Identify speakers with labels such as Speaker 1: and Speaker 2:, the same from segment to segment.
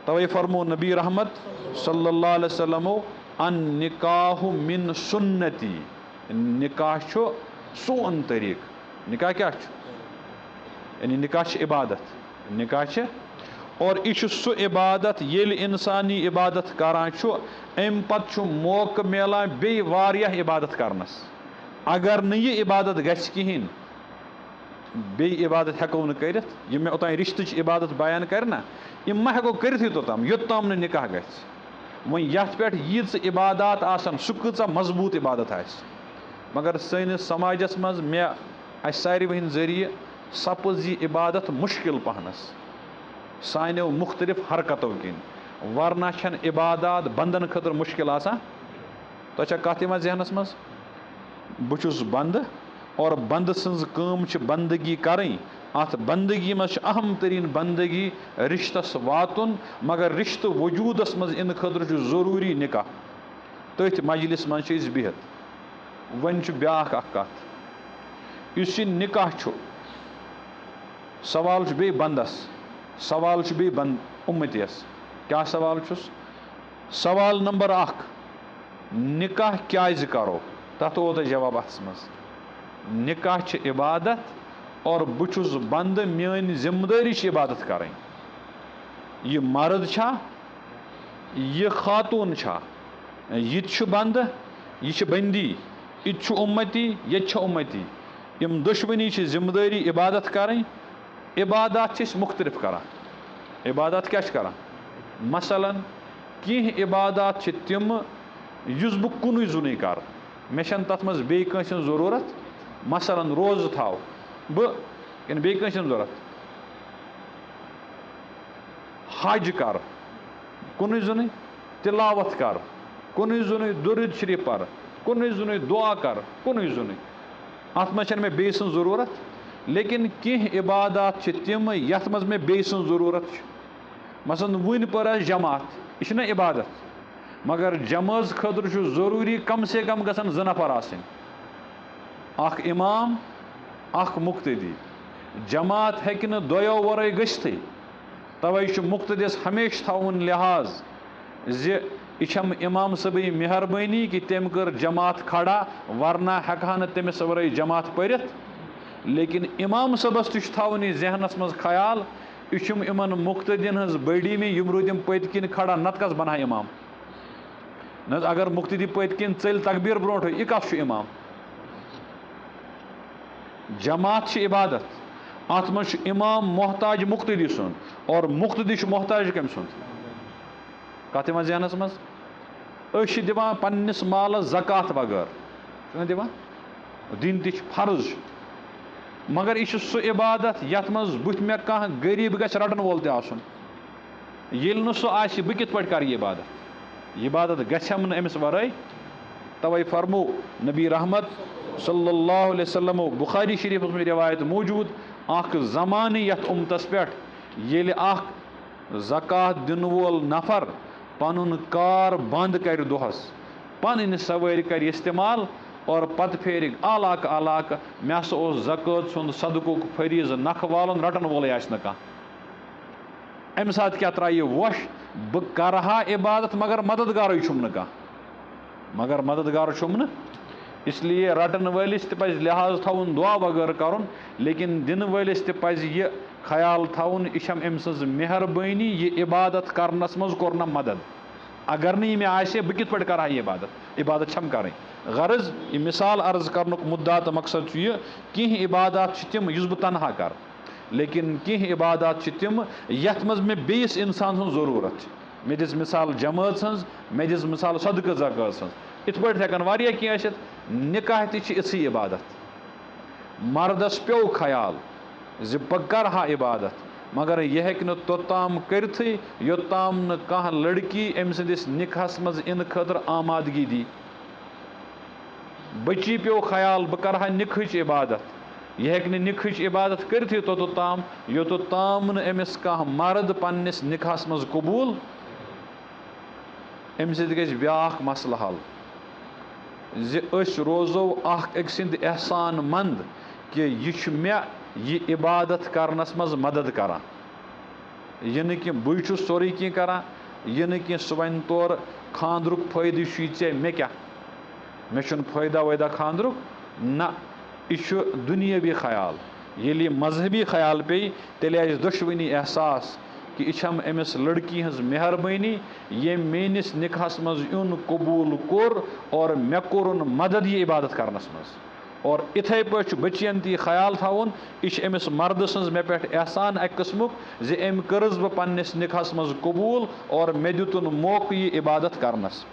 Speaker 1: तवे फरमो नबी रहमत सल्लल्लाहु अलैहि वसल्लम अन निकाहु मिन सुन्नती, निकाह सोन तरीक। निकाह क्या यानी निकाह इबादत, निकाह और यह सह इबादत ये इंसानी इबादत करान अम पत् मौका मिलान बे वारियाह इबादत करनस। अगर न यह इबादत गछ कहें बे इबादत हेको न कर मे ओतान रिश्त इबादत बयान कर ना यम मा हेको कर तोताम योताम न निकाह गछ। वो यथ पे यीज इबादत आसन सह कचा मजबूत इबादत आस, मगर सैनिस समाजस मज मे सारवे जरिए सपज यह इबादत मुश्किल पहनस सानो मुख्तलिफ हरकतों किन, वरना छन इबादत बंदन खतर मुश्किल आसान। तो कत जहनस मज बुछुस बंद और बंद सज कम बंदगी करें, अत बंदगी मज अहम तरीन बंदगी रिश्तस वातुन, मगर रिश्त वजूदस मज इन खतर जरूरी निकाह। तथ मजलिस मज बिहत वन ब्या कत इस निकाह सवाल बे बंदस, सवाल बे बंद उम्मतियस। क्या सवाल सवाल नंबर 1 निकाह क्या करो, तथ वो जवाब अत मज निकाह इबादत और बुछुस बंद मेन जिम्मेदारी इबादत करें। यह मर्द छा यह खातून छा, यह बंद यह बंदी, यह उम्मती ये उम्मती, यम दुश्मनी जिम्मेदारी इबादत करें। इबादत मुख्तलिफ करान, इबादत क्या करान मसलन कह इबादत तम युस बह कुन जुन कर मे तथ मज बे जरूरत, मसलन रोज थाव बह बे जरूरत, हज कर कुन जुन, तिलावत कर कुन जुन, दुरूद शरीफ पर कुन जुन, दुआ कर कुन जुन, अत मे मे बे जरूरत। लेकिन कह इबादत तम यथ मज मे बे जरूरत। मसलन वन पर जमात यह इबादत, मगर जमाज खतर जरूरी कम से कम गसन 2 नफर आसन, अख इमाम अख मुक्तदी। जमात हेक न दोयो वरै गस्थै, तवै मुक्तदिस हमेश थवन लिहाज यह इमाम सबी मेहरबानी कि तम कर जमात खड़ा, वरना हेका न तमिस वरै जमात परित। लेकिन इमाम सबस थवन जहनस मज ख्याल यह इमन मुक्तदिन हज बड़ी में यम रूदम पत किन खड़ा, नत कस बना इमाम न। अगर मुक्तदी पत किन चल तकबीर ब्रोट यह कस इमाम। जमात इबादत, अत मज इमाम मोहताज मुक्तदी सुन और मुक्तदी मोहताज कम सुन। कत जहनस मज दिवान पन्निस माल ज़कात बगैर दिवान, दिन ति फर्ज, मगर यह सह इबादत यथ मज बुथ मे कह गरीब गछ रटन वोल तन, येल न सह आसि बह कित कर इबादत, इबादत गछम न अमिस वरै। तवै फरमो नबी रहमत सल्लल्लाहु अलैहि वसल्लम बुखारी शरीफ में रिवायत मौजूद अख ज़मान यथ उम्मतस पे येल अख ज़कात दिन वोल नफर पनुन कार बंद कर दोहस, पन सवारी कर इस्तेमाल और पत फेर आलाक आलाक मे हसा ज़कात सुंद सदकुक फरीज नख वालन रटन वोल आस न कह। अमि सात क्या त्राय वोश बह करहा इबादत मगर मददगार छुम न कह, मगर मददगार छुम न। इसलिए रटन वलिस तज लिहाज थवन दुआ बगैर कर, लेकिन दिन वलिस तज यह ख्याल थवन यह अम सज मेहरबानी यह इबादत करनस मज कोर न मदद। अगर नहीं मे आसे बह कित कर इबादत, इबादत छम करें। गर्ज यह मिसाल अर्ज कर मुद्दा तो मकसद यह कह इबादत तम युस बह तनहा कर, लेकिन कह इबादत तम यथ मज मे बेस इंसान हूँ जरूरत। मे दिस मिसाल जमात हज, मे दिस मिसाल सदक़ ज़कात हज, इत पे हेकन वारिया कह। निकाह ती इबादत, मर्दस प्यो ख्याल बह करहा इबादत, मगर यह हेक न तोताम करथ योताम न कह लड़की अम सदिस निकाहस मज इन खतर आमादगी दी। बची प्यो ख्याल बह करहा निखच इबादत, यह हेक निखच इबादत करथ तोताम योताम न अमिस कह मर्द पन्निस निकाहस मज कबूल। अम सद गझ ब्याख मसल हल रोजो अख सिंद एहसान मंद कि यह मे यह इबादत करनस मज मदद करान। यह न कि बह सोरे कह करान, यह न कि सह वन तौर खानद्रुक फायदे ऐ मे क्या मे फायदा वायदा खानद्रुक ना, यह दुनियावी ख्याल। ये मजहबी ख्याल पे तेल दुश्वनी एहसास कि यह अमिस लड़की हज मेहरबानी ये मेनिस निकाहस मज यून कबूल कोर और मे कोरुन मदद ये इबादत करनस मज। और इथे पे बचियन ती ख्याल थावन यह अमिस मर्द सज मे पे एहसान अक किस्मुक जे अम कर्ज बह पन्निस निकाहस मज कबूल और मे दुतुन मौक ये इबादत करनस।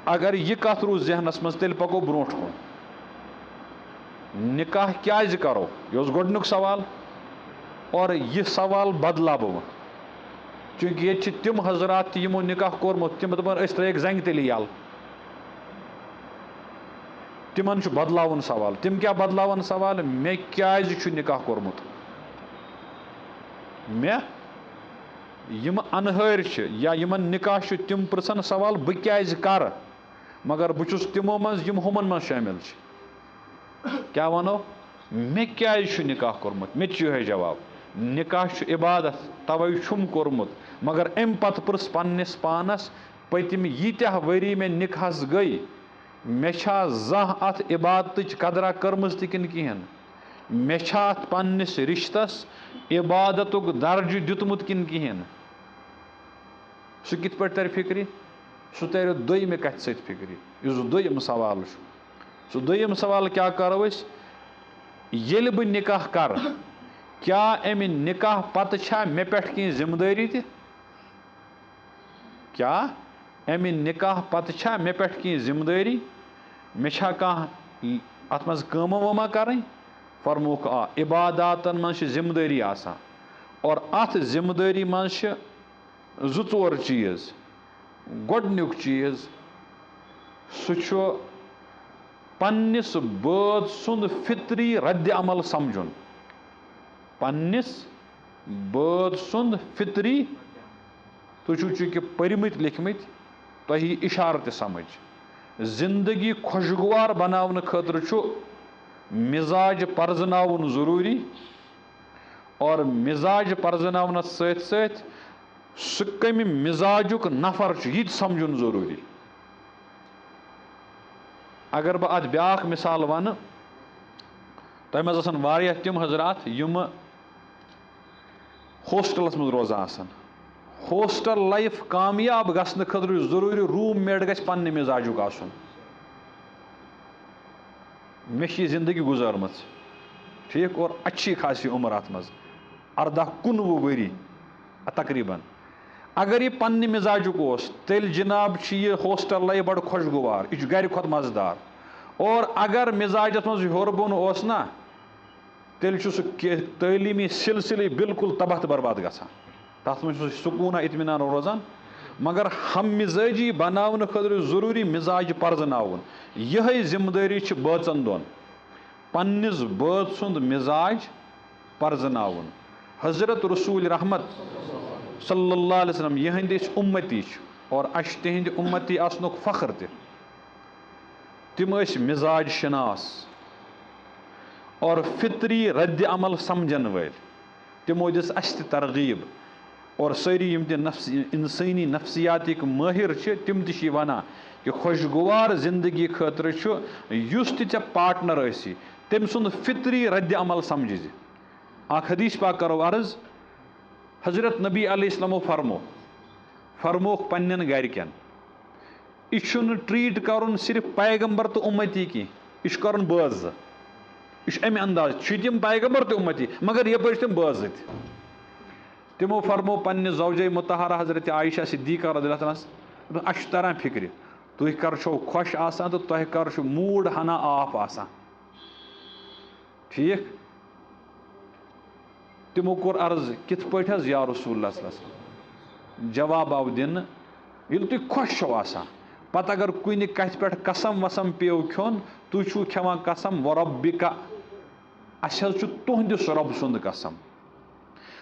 Speaker 1: अगर यह कथ रूज जहनस मज तेल पको ब्रोट कुन। निकाह क्या करो यह गोडनुक सवाल, और यह सवाल बदला बह चूंकि ये तिम हजरात यमो निकाह कोरमुत तिम दपान त्रेक जंग तेल यल, तिमन बदलावन सवाल। तिम क्या बदलावन सवाल, मे क्या निकाह कोरमुत, मे यम अनहर या यमन निकाह तिम पृछन सवाल बह क्या कर, मगर बहुस तिमो मज यम हुमन मज शामिल। क्या वनो, मे क्या निकाह कोरमुत, मे यह जवाब। निकाह इबादत तवे छुम कोरमुत, मगर अम पत पृछ पन्निस पानस पतिम यीत्या वरी मे निकाहस गई मे जह अत इबादत कदरा कर्म तिन कहें, मे अत पन्निस रिश्तस इबादतुक दर्ज दितमुत किन कहें। सह कित पे तर फिक्री, सह तर दोयम कथ सत फिक्री, यह दोयम सवाल। सह दोयम सवाल क्या करो ये बह निकाह कर, क्या अमि निकाह पत मे पे कह जिम्मेदारी त, क्या अमि निकाह पत मे पे कह जिम्मेदारी, मे कह अत मज कमा वमा कर। फरमोक आ इबादातन मज जिम्मेदारी आसान, और अत जिम्मेदारी मज जोर चीज। गोडनुक चीज सह पन्निस बात सुंद फितरी रद्द अमल समझुन, पन्निस बात सुंद फितरी। तुम चूंकि परमित लिखमित तही इशार त समझ। जिंदगी खुशगवार बनावन खतर मिजाज परजनावन जरूरी, और मिजाज परजनावनस सत सत सह कम मिजाजुक नफर यह समझुन जरूरी। अगर बह अत ब्याख मिसाल वन, तह मज वारियाह तिम हजरात यम होस्टलस मज रोजान। होस्टल लाइफ कामयाब गसन खतर जरूरी रूम मेट गछ पन्ने मिजाजुक आसन। मे जिंदगी गुजारम ठीक, और अच्छी खासी उम्र अत मज 18-19 वरी तकरीबन। अगर यह पन्ने मिजाजुक तेल जनाब यह होस्टल लाइफ बड़ खुशगवार, यह गर खुद मजदार। और अगर मिजाजस मज होर बोन ना तेल सह तलीमी सिलसिल बिल्कुल तबाह बर्बाद गसान, तथ मज सुकूना इत्मीनान रोजान। मगर हम मिजाजी बनावन खतर जरूरी मिजाज परजनावन। यह जिम्मेदारी बाचन दोन, पन्निस बात सुंद मिजाज परजनावन। हजरत रसूल रहमत सल्लल्लाहु अलैहि वसल्लम यहंद उम्मती, और अश तिहंद उम्मती आसनुक फख्र त। तिम मिजाज शनास और फितरी रद्द अमल समझन वाल। तिमो दिस अस तरगीब, और सारी यम इंसानी नफ्सियातिक माहिर तिम त वना कि खुशगवार जिंदगी खतर युस ते पार्टनर ऐसी तम सुंद फितरी रद्द अमल समझ। अख हदीस पाक करो अर्ज, हजरत नबी अलैहिस्सलामो फरमोख पन्न गरकन, यह ट्रीट कर सिर्फ पैगंबर तो उम्मती की, यह कर बाज, यह अमे अंदाज तम पैगंबर तो उम्मती मगर यप तम बाज। तिमो फरमो पन्ने ज़ौजे मुतहरा हजरत आयशा सिद्दीक़ा रज़ियल्लाहु अन्हा, अश तरह फिक्र तुह कर खुश आसान तो तुह कर मूड हना ऑफ आसान ठीक। तिमो कोर अर्ज कित पठ या रसूलुल्लाह सल्लल्लाहु अलैहि वसल्लम, जवाब आव दिन ये तुम खुश आसान पत अगर कुन कथ पे कसम वसम पेव खोन तुम छो खेवान कसम वरब्बिका अस तुहंदिस रब सुंद कसम।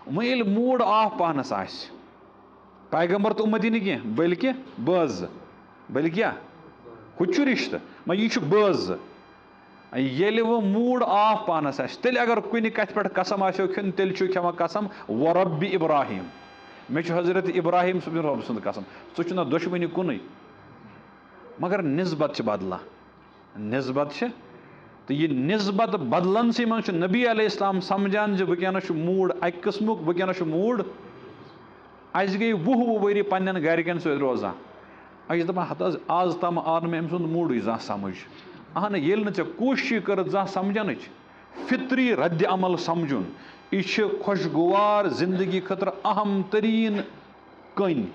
Speaker 1: वह ये मूड ऑफ पानस आस पैगंबर तो उम्मती न कह बल्कि बाज, बल्कि क्या हुच रिश्त मगर यह बाज। ये वो मूड ऑफ पानस तेल अगर कुन कथ पे कसम आसो खन तेल खेवा कसम वरब्बि इब्राहिम मे हजरत इब्राहिम सुन रब सुंद कसम सह दुश्मनी कुन मगर निस्बत बदला निस्बत तो यह निस्बत बदलन सी मन नबी अलैहिस्सलाम समझान जो वनस मूड अक किस्मुक वनस मूड अस गई 20 वरी पन्न गरकन सत रोजान अस दपान हत आज तम आव मे अम सुंद मूड जहाँ समझ अहन ये कोशिश कर जहाँ समझन फितरी रद्द अमल समझुन यह खुशगवार जिंदगी खतर अहम तरीन कन